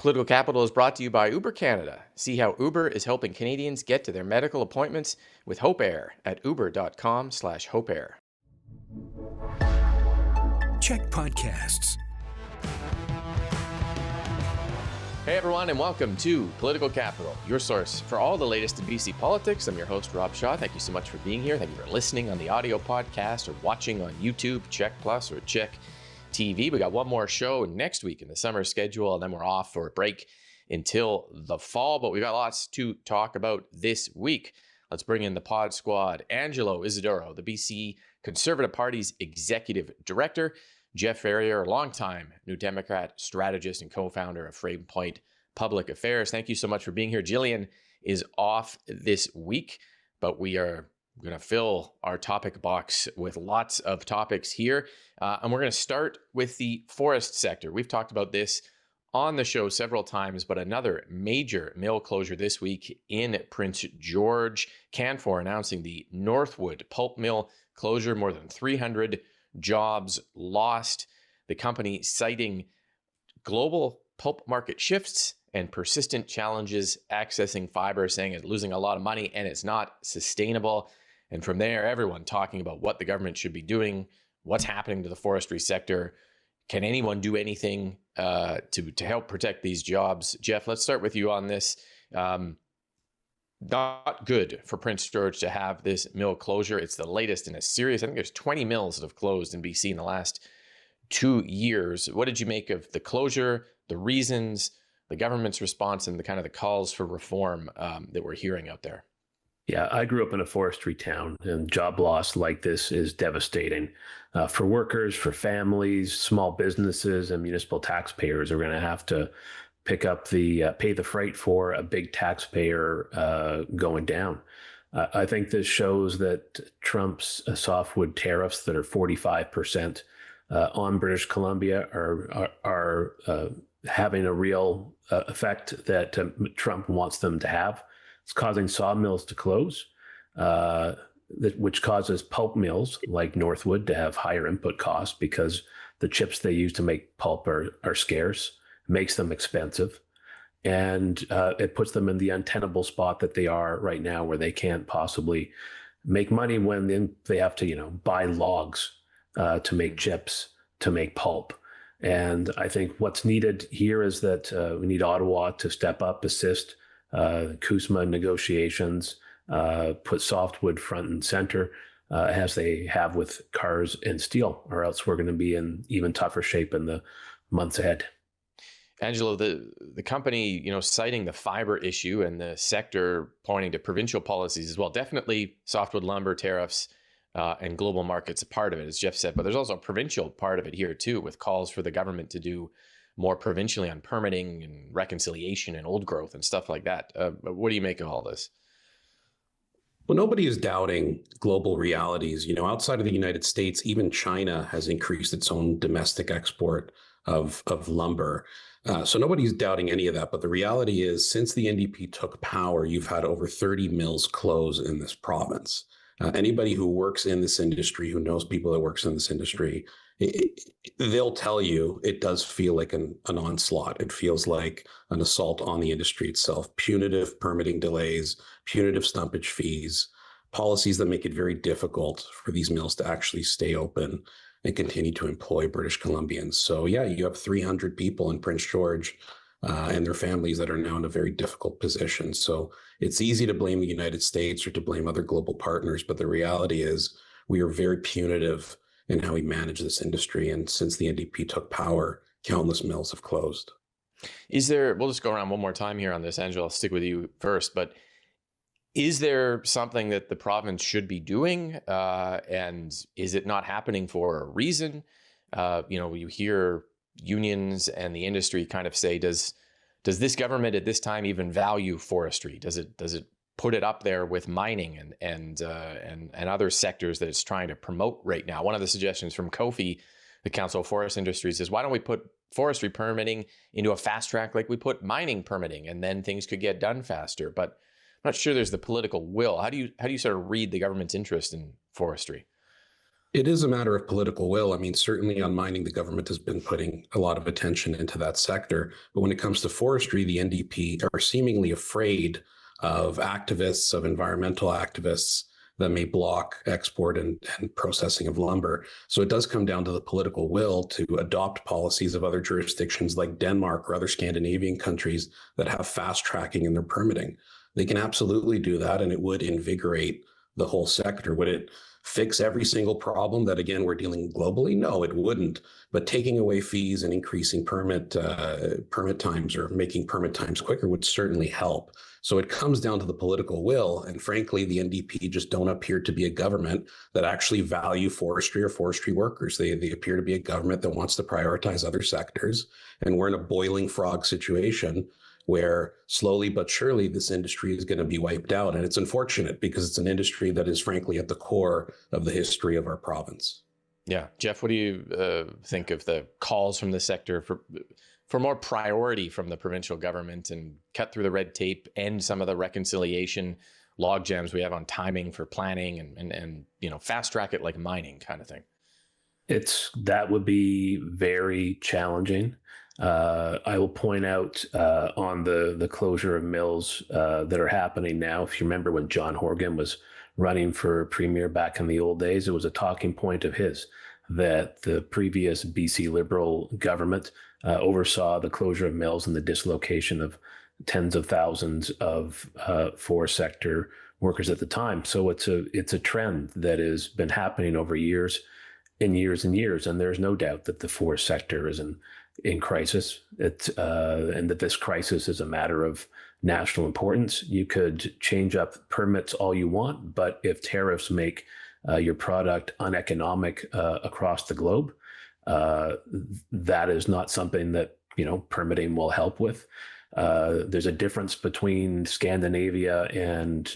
Political Capital is brought to you by Uber Canada. See how Uber is helping Canadians get to their medical appointments with Hope Air at uber.com/hopeair. CHEK Podcasts. Hey everyone, and welcome to Political Capital, your source for all the latest in BC politics. I'm your host, Rob Shaw. Thank you so much for being here. Thank you for listening on the audio podcast or watching on YouTube, CHEK Plus or CHEK TV. We got one more show next week in the summer schedule, and then we're off for a break until the fall, but we got lots to talk about this week. Let's bring in the pod squad. Angelo Isidorou, the BC Conservative Party's Executive Director. Jeff Ferrier, a longtime New Democrat strategist and co-founder of Frame Point Public Affairs. Thank you so much for being here. Jillian is off this week, but we are going to fill our topic box with lots of topics here. And we're going to start with the forest sector. We've talked about this on the show several times, but another major mill closure this week in Prince George. Canfor announcing the Northwood pulp mill closure, more than 300 jobs lost. The company citing global pulp market shifts and persistent challenges accessing fiber, saying it's losing a lot of money and it's not sustainable. And from there, everyone talking about what the government should be doing, what's happening to the forestry sector. Can anyone do anything to help protect these jobs? Jeff, let's start with you on this. Not good for Prince George to have this mill closure. It's the latest in a series. I think there's 20 mills that have closed in BC in the last 2 years. What did you make of the closure, the reasons, the government's response, and the kind of the calls for reform that we're hearing out there? Yeah, I grew up in a forestry town, and job loss like this is devastating for workers, for families, small businesses, and municipal taxpayers are going to have to pick up pay the freight for a big taxpayer going down. I think this shows that Trump's softwood tariffs that are 45% on British Columbia are having a real effect that Trump wants them to have. It's causing sawmills to close, which causes pulp mills like Northwood to have higher input costs because the chips they use to make pulp are scarce, makes them expensive, and it puts them in the untenable spot that they are right now, where they can't possibly make money when they have to, buy logs to make chips, to make pulp. And I think what's needed here is that we need Ottawa to step up, assist CUSMA negotiations, put softwood front and center, as they have with cars and steel, or else we're going to be in even tougher shape in the months ahead. Angelo, the company, citing the fiber issue and the sector pointing to provincial policies as well. Definitely softwood lumber tariffs and global markets a part of it, as Jeff said, but there's also a provincial part of it here too, with calls for the government to do more provincially on permitting and reconciliation and old growth and stuff like that. What do you make of all this? Well, nobody is doubting global realities. Outside of the United States, even China has increased its own domestic export of lumber. So nobody's doubting any of that. But the reality is, since the NDP took power, you've had over 30 mills close in this province. Anybody who works in this industry, who knows people that works in this industry, they'll tell you it does feel like an onslaught. It feels like an assault on the industry itself. Punitive permitting delays, punitive stumpage fees, policies that make it very difficult for these mills to actually stay open and continue to employ British Columbians. So yeah, you have 300 people in Prince George and their families that are now in a very difficult position. So it's easy to blame the United States or to blame other global partners, but the reality is we are very punitive in how we manage this industry. And since the NDP took power, countless mills have closed. We'll just go around one more time here on this, Angelo, I'll stick with you first, but is there something that the province should be doing? And is it not happening for a reason? You hear unions and the industry kind of say, does this government at this time even value forestry? Does it put it up there with mining and other sectors that it's trying to promote right now? One of the suggestions from Kofi, the Council of Forest Industries, is why don't we put forestry permitting into a fast track like we put mining permitting, and then things could get done faster. But I'm not sure there's the political will. How do you sort of read the government's interest in forestry? It is a matter of political will. I mean, certainly on mining, the government has been putting a lot of attention into that sector. But when it comes to forestry, the NDP are seemingly afraid of activists, of environmental activists that may block export and processing of lumber. So it does come down to the political will to adopt policies of other jurisdictions like Denmark or other Scandinavian countries that have fast tracking in their permitting. They can absolutely do that, and it would invigorate the whole sector. Would it fix every single problem that, again, we're dealing globally? No, it wouldn't. But taking away fees and increasing permit times or making permit times quicker would certainly help. So it comes down to the political will. And frankly, the NDP just don't appear to be a government that actually value forestry or forestry workers. They appear to be a government that wants to prioritize other sectors. And we're in a boiling frog situation where slowly but surely this industry is going to be wiped out. And it's unfortunate because it's an industry that is frankly at the core of the history of our province. Yeah. Jeff, what do you think of the calls from the sector for more priority from the provincial government and cut through the red tape and some of the reconciliation log jams we have on timing for planning and fast track it like mining kind of thing? That would be very challenging. I will point out on the closure of mills that are happening now. If you remember when John Horgan was running for premier back in the old days, it was a talking point of his that the previous BC Liberal government oversaw the closure of mills and the dislocation of tens of thousands of forest sector workers at the time. So it's a trend that has been happening over years and years and years. And there's no doubt that the forest sector is in crisis. And that this crisis is a matter of national importance. You could change up permits all you want, but if tariffs make your product uneconomic across the globe, that is not something that permitting will help with. There's a difference between Scandinavia and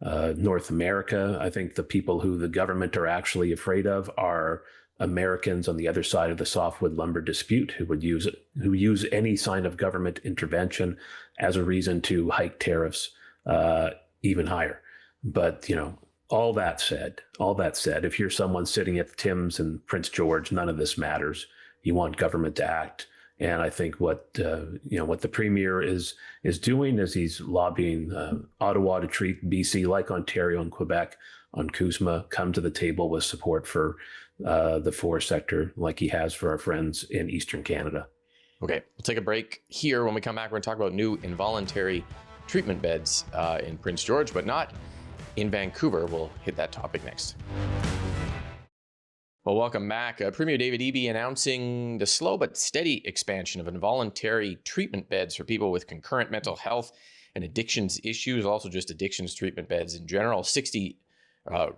North America. I think the people who the government are actually afraid of are Americans on the other side of the softwood lumber dispute who use any sign of government intervention as a reason to hike tariffs even higher. But all that said, if you're someone sitting at the Tims and Prince George, none of this matters. You want government to act. And I think what the premier is doing is he's lobbying Ottawa to treat BC like Ontario and Quebec on CUSMA, come to the table with support for the forest sector like he has for our friends in Eastern Canada. Okay, we'll take a break here. When we come back, we're going to talk about new involuntary treatment beds in Prince George, but not in Vancouver. We'll hit that topic next. Well, welcome back. Premier David Eby announcing the slow but steady expansion of involuntary treatment beds for people with concurrent mental health and addictions issues, also just addictions treatment beds in general. 60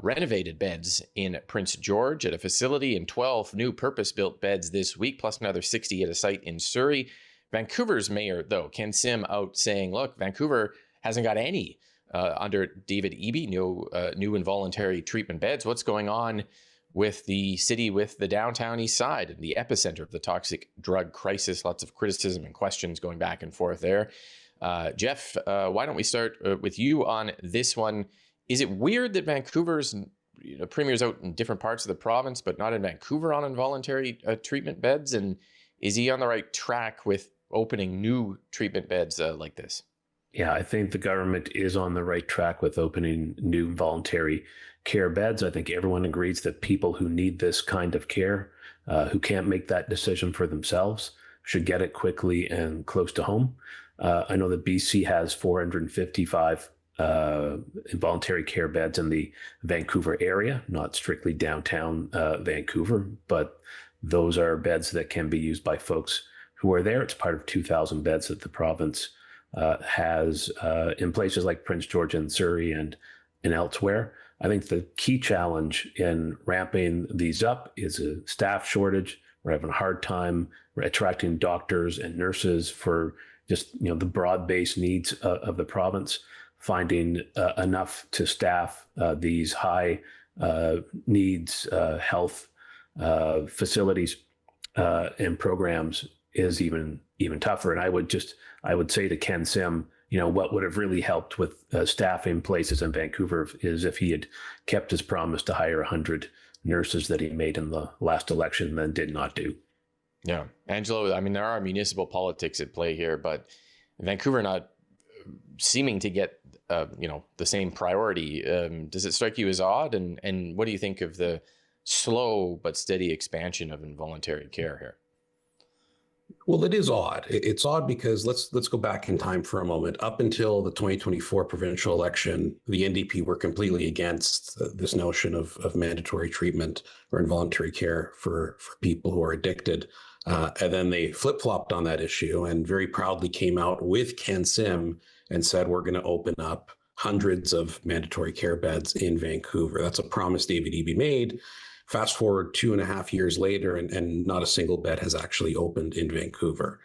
renovated beds in Prince George at a facility and 12 new purpose-built beds this week, plus another 60 at a site in Surrey. Vancouver's mayor, though, Ken Sim, out saying, look, Vancouver hasn't got any under David Eby, new involuntary treatment beds. What's going on with the city, with the downtown east side and the epicenter of the toxic drug crisis? Lots of criticism and questions going back and forth there. Jeff, why don't we start with you on this one? Is it weird that Vancouver's premier's out in different parts of the province, but not in Vancouver on involuntary treatment beds? And is he on the right track with opening new treatment beds like this? Yeah, I think the government is on the right track with opening new voluntary care beds. I think everyone agrees that people who need this kind of care, who can't make that decision for themselves, should get it quickly and close to home. I know that BC has 455 involuntary care beds in the Vancouver area, not strictly downtown Vancouver, but those are beds that can be used by folks who are there. It's part of 2,000 beds that the province has in places like Prince George and Surrey and elsewhere. I think the key challenge in ramping these up is a staff shortage. We're having a hard time attracting doctors and nurses for just the broad-based needs of the province, finding enough to staff these high needs health facilities and programs is even tougher. And I would say to Ken Sim, what would have really helped with staffing places in Vancouver is if he had kept his promise to hire 100 nurses that he made in the last election and then did not do. Yeah. Angelo, I mean, there are municipal politics at play here, but Vancouver not seeming to get, the same priority. Does it strike you as odd? And what do you think of the slow but steady expansion of involuntary care here? Well, it is odd. It's odd because let's go back in time for a moment. Up until the 2024 provincial election, the NDP were completely against this notion of mandatory treatment or involuntary care for people who are addicted. And then they flip-flopped on that issue and very proudly came out with Ken Sim and said, we're going to open up hundreds of mandatory care beds in Vancouver. That's a promise David Eby made. Fast forward 2.5 years later, and not a single bed has actually opened in Vancouver.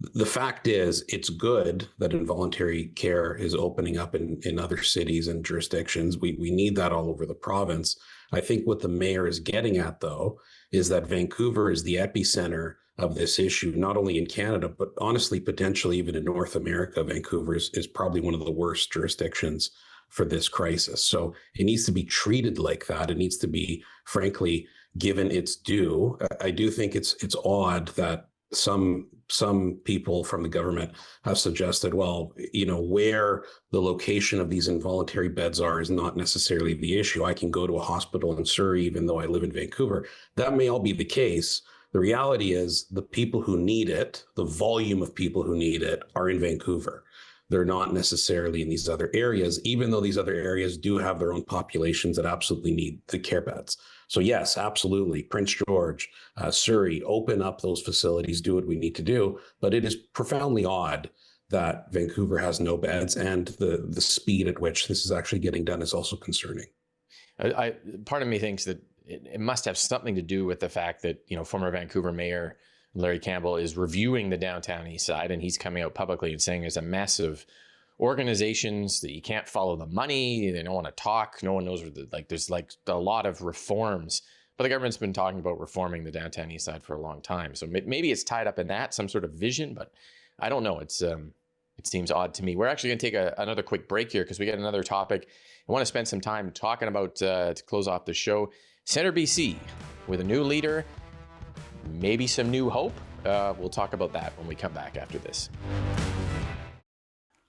The fact is, it's good that involuntary care is opening up in other cities and jurisdictions. We need that all over the province. I think what the mayor is getting at, though, is that Vancouver is the epicenter of this issue, not only in Canada, but honestly, potentially even in North America. Vancouver is probably one of the worst jurisdictions for this crisis. So it needs to be treated like that. It needs to be, frankly, given its due. I do think it's odd that some people from the government have suggested, well, where the location of these involuntary beds are is not necessarily the issue. I can go to a hospital in Surrey, even though I live in Vancouver. That may all be the case. The reality is the people who need it, the volume of people who need it, are in Vancouver. They're not necessarily in these other areas, even though these other areas do have their own populations that absolutely need the care beds. So yes, absolutely. Prince George, Surrey, open up those facilities, do what we need to do. But it is profoundly odd that Vancouver has no beds, and the speed at which this is actually getting done is also concerning. Part of me thinks that it must have something to do with the fact that, former Vancouver Mayor Larry Campbell is reviewing the downtown east side, and he's coming out publicly and saying there's a mess of organizations that you can't follow the money. They don't want to talk. No one knows where there's a lot of reforms, but the government's been talking about reforming the downtown east side for a long time. So maybe it's tied up in that, some sort of vision, but I don't know. It seems odd to me. We're actually going to take another quick break here because we got another topic I want to spend some time talking about to close off the show. CentreBC with a new leader, maybe some new hope. We'll talk about that when we come back after this.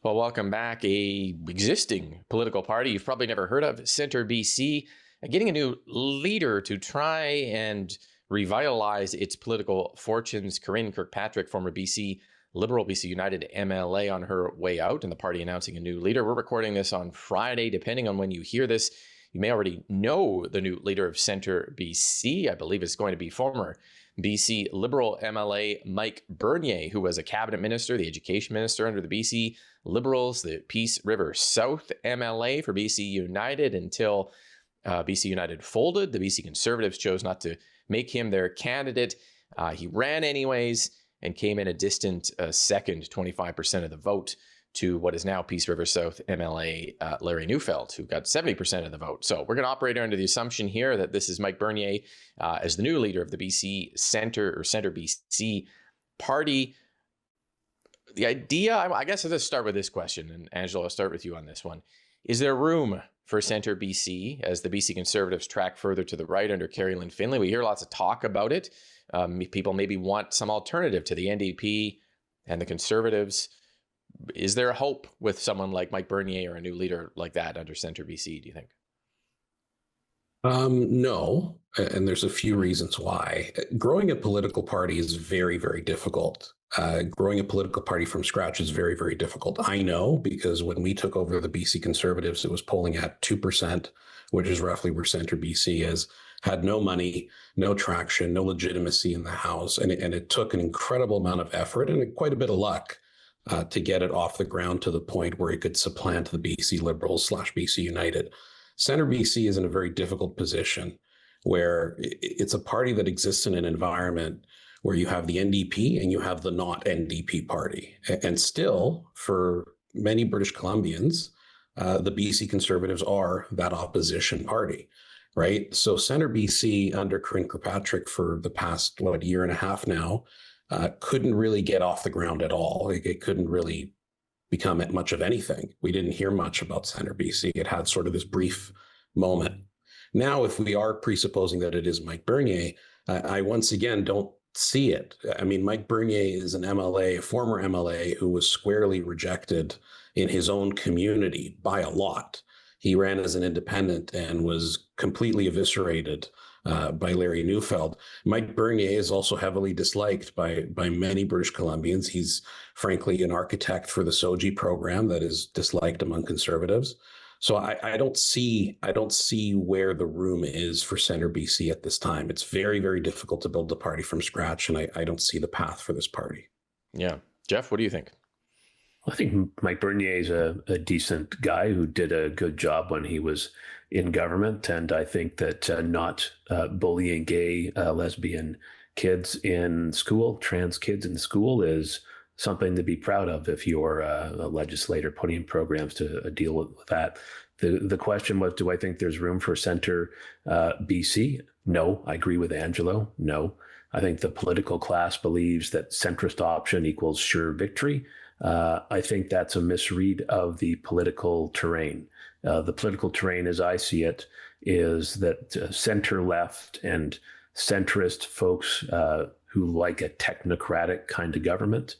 Well, welcome back. A existing political party you've probably never heard of, CentreBC, getting a new leader to try and revitalize its political fortunes. Corinne Kirkpatrick, former BC Liberal, BC United MLA, on her way out, and the party announcing a new leader. We're recording this on Friday. Depending on when you hear this, you may already know the new leader of CentreBC. I believe it's going to be former BC Liberal MLA Mike Bernier, who was a cabinet minister, the education minister under the BC Liberals, the Peace River South MLA for BC United until BC United folded. The BC Conservatives chose not to make him their candidate. He ran anyways and came in a distant second, 25% of the vote, to what is now Peace River South MLA Larry Neufeld, who got 70% of the vote. So we're going to operate under the assumption here that this is Mike Bernier as the new leader of the BC CentreBC party. The idea, I guess I'll just start with this question, and Angelo, I'll start with you on this one. Is there room for CentreBC as the BC Conservatives track further to the right under Carrie Lynn Finlay? We hear lots of talk about it. People maybe want some alternative to the NDP and the Conservatives. Is there hope with someone like Mike Bernier or a new leader like that under CentreBC, do you think? No, and there's a few reasons why. Growing a political party is very, very difficult. Growing a political party from scratch is very, very difficult. I know, because when we took over the BC Conservatives, it was polling at 2%, which is roughly where CentreBC is. Had no money, no traction, no legitimacy in the House, and it took an incredible amount of effort and quite a bit of luck to get it off the ground to the point where it could supplant the BC Liberals / BC United. CentreBC is in a very difficult position where it's a party that exists in an environment where you have the NDP and you have the not NDP party. And still, for many British Columbians, the BC Conservatives are that opposition party, right? So CentreBC under Corinne Kirkpatrick for the past, year and a half now, couldn't really get off the ground at all. It couldn't really become much of anything. We didn't hear much about CentreBC. It had sort of this brief moment. Now, if we are presupposing that it is Mike Bernier, I once again don't see it. I mean, Mike Bernier is an MLA, a former MLA, who was squarely rejected in his own community by a lot. He ran as an independent and was completely eviscerated by Larry Neufeld. Mike Bernier is also heavily disliked by many British Columbians. He's frankly an architect for the SOGI program that is disliked among conservatives. So I don't see where the room is for CentreBC at this time. It's very, very difficult to build the party from scratch, and I don't see the path for this party. Yeah. Jeff, what do you think? I think Mike Bernier is a decent guy who did a good job when he was in government. And I think that not bullying gay, lesbian kids in school, trans kids in school is something to be proud of if you're a legislator putting in programs to deal with that. The question was, do I think there's room for Centre BC? No, I agree with Angelo. No, I think the political class believes that centrist option equals sure victory. I think that's a misread of the political terrain. The political terrain, as I see it, is that center left and centrist folks who like a technocratic kind of government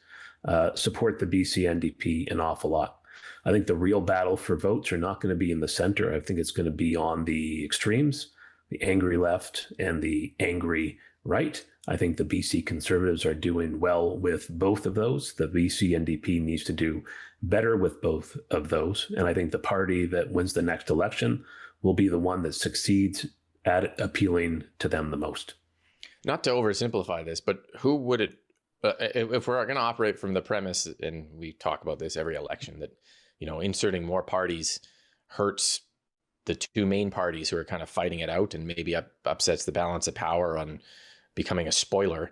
support the BC NDP an awful lot. I think the real battle for votes are not going to be in the center. I think it's going to be on the extremes, the angry left and the angry right. I think the BC Conservatives are doing well with both of those. The BC NDP needs to do better with both of those. And I think the party that wins the next election will be the one that succeeds at appealing to them the most. Not to oversimplify this, but who would it, if we're going to operate from the premise, and we talk about this every election, that, you know, inserting more parties hurts the two main parties who are kind of fighting it out and maybe upsets the balance of power on becoming a spoiler.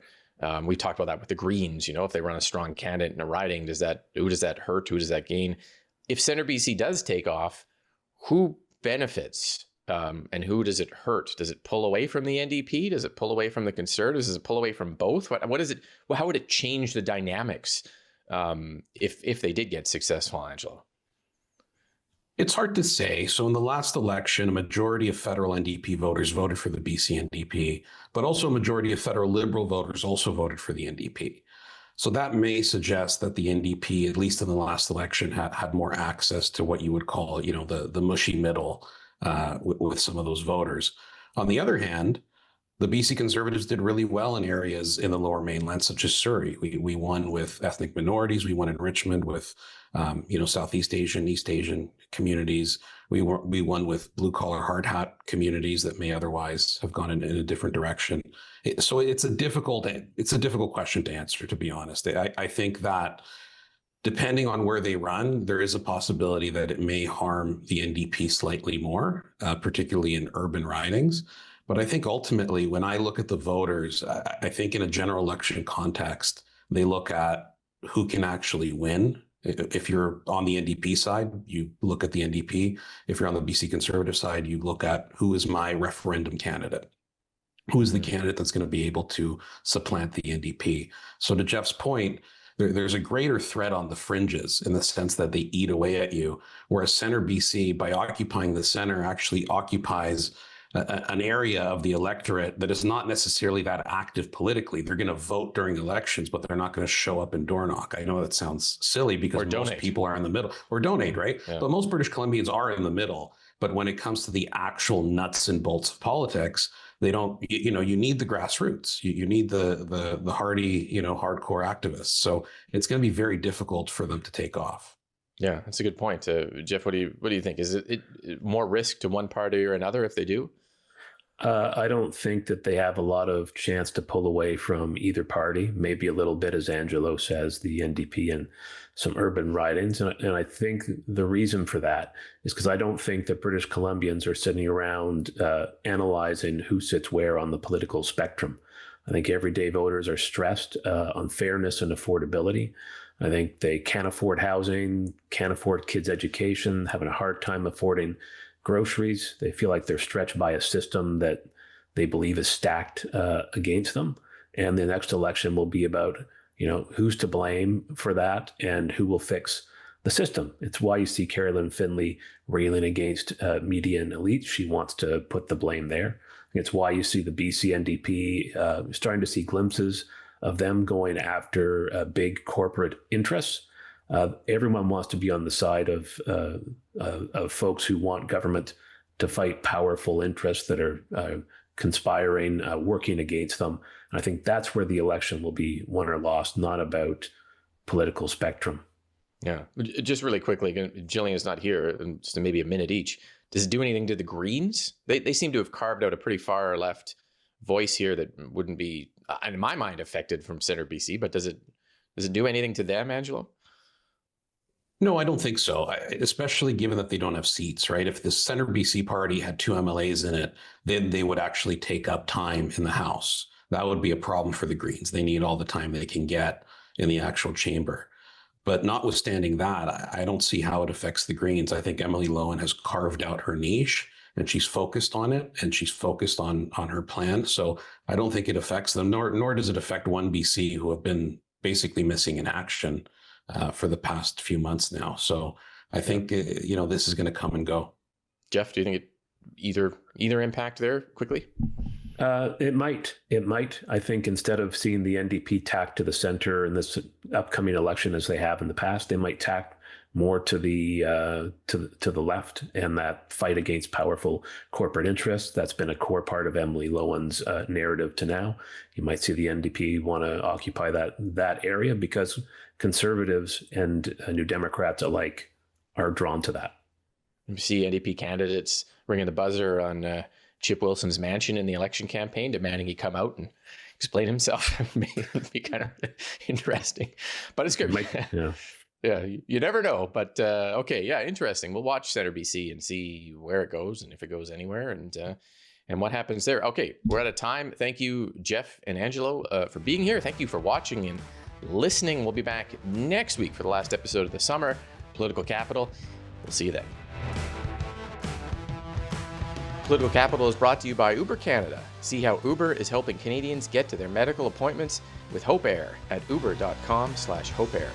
We talked about that with the Greens. You know, if they run a strong candidate in a riding, who does that hurt? Who does that gain? If CentreBC does take off, who benefits and who does it hurt? Does it pull away from the NDP? Does it pull away from the Conservatives? Does it pull away from both? What is it? Well, how would it change the dynamics if they did get successful, Angelo? It's hard to say. So in the last election, a majority of federal NDP voters voted for the BC NDP, but also a majority of federal Liberal voters also voted for the NDP. So that may suggest that the NDP, at least in the last election, had more access to what you would call, you know, the mushy middle with some of those voters. On the other hand, the BC Conservatives did really well in areas in the Lower Mainland, such as Surrey. We won with ethnic minorities. We won in Richmond with, Southeast Asian, East Asian communities. We won with blue collar hard hat communities that may otherwise have gone in a different direction. So it's a difficult question to answer, to be honest. I think that depending on where they run, there is a possibility that it may harm the NDP slightly more, particularly in urban ridings. But I think ultimately, when I look at the voters, I think in a general election context, they look at who can actually win. If you're on the NDP side, you look at the NDP. If you're on the BC Conservative side, you look at who is my referendum candidate. Who is the candidate that's going to be able to supplant the NDP? So to Jeff's point, there's a greater threat on the fringes in the sense that they eat away at you, whereas CentreBC, by occupying the center, actually occupies an area of the electorate that is not necessarily that active politically. They're going to vote during elections, but they're not going to show up and door knock. I know that sounds silly because most people are in the middle, or donate, right? Yeah. But most British Columbians are in the middle. But when it comes to the actual nuts and bolts of politics, they don't, you need the grassroots. You need the hardy, hardcore activists. So it's going to be very difficult for them to take off. Yeah, that's a good point. Jeff, what do you think? Is it more risk to one party or another if they do? I don't think that they have a lot of chance to pull away from either party. Maybe a little bit, as Angelo says, the NDP and some urban ridings. And I think the reason for that is because I don't think that British Columbians are sitting around analyzing who sits where on the political spectrum. I think everyday voters are stressed on fairness and affordability. I think they can't afford housing, can't afford kids' education, having a hard time affording groceries. They feel like they're stretched by a system that they believe is stacked against them. And the next election will be about, who's to blame for that and who will fix the system. It's why you see Carolyn Finley railing against media and elites. She wants to put the blame there. It's why you see the BC NDP starting to see glimpses of them going after big corporate interests. Everyone wants to be on the side of folks who want government to fight powerful interests that are conspiring, working against them. And I think that's where the election will be won or lost, not about political spectrum. Yeah. Just really quickly, Jillian's not here, just maybe a minute each. Does it do anything to the Greens? They seem to have carved out a pretty far left voice here that wouldn't be, in my mind, affected from CentreBC, but does it do anything to them, Angelo? No, I don't think so, especially given that they don't have seats, right? If the CentreBC party had 2 MLAs in it, then they would actually take up time in the House. That would be a problem for the Greens. They need all the time they can get in the actual chamber. But notwithstanding that, I don't see how it affects the Greens. I think Emily Lowen has carved out her niche and she's focused on it and she's focused on her plan. So I don't think it affects them, nor does it affect 1BC, who have been basically missing in action for the past few months now. So I think, this is going to come and go. Jeff, do you think it either impact there quickly? It might. I think instead of seeing the NDP tack to the center in this upcoming election as they have in the past, they might tack more to the left, and that fight against powerful corporate interests. That's been a core part of Emily Lowen's narrative to now. You might see the NDP want to occupy that area because conservatives and New Democrats alike are drawn to that. You see NDP candidates ringing the buzzer on Chip Wilson's mansion in the election campaign, demanding he come out and explain himself. It'd be kind of interesting, but it's good. Yeah, you never know. But okay, yeah, interesting. We'll watch CentreBC and see where it goes and if it goes anywhere and what happens there. Okay, we're out of time. Thank you, Jeff and Angelo, for being here. Thank you for watching and listening. We'll be back next week for the last episode of the summer, Political Capital. We'll see you then. Political Capital is brought to you by Uber Canada. See how Uber is helping Canadians get to their medical appointments with Hope Air at uber.com/hopeair.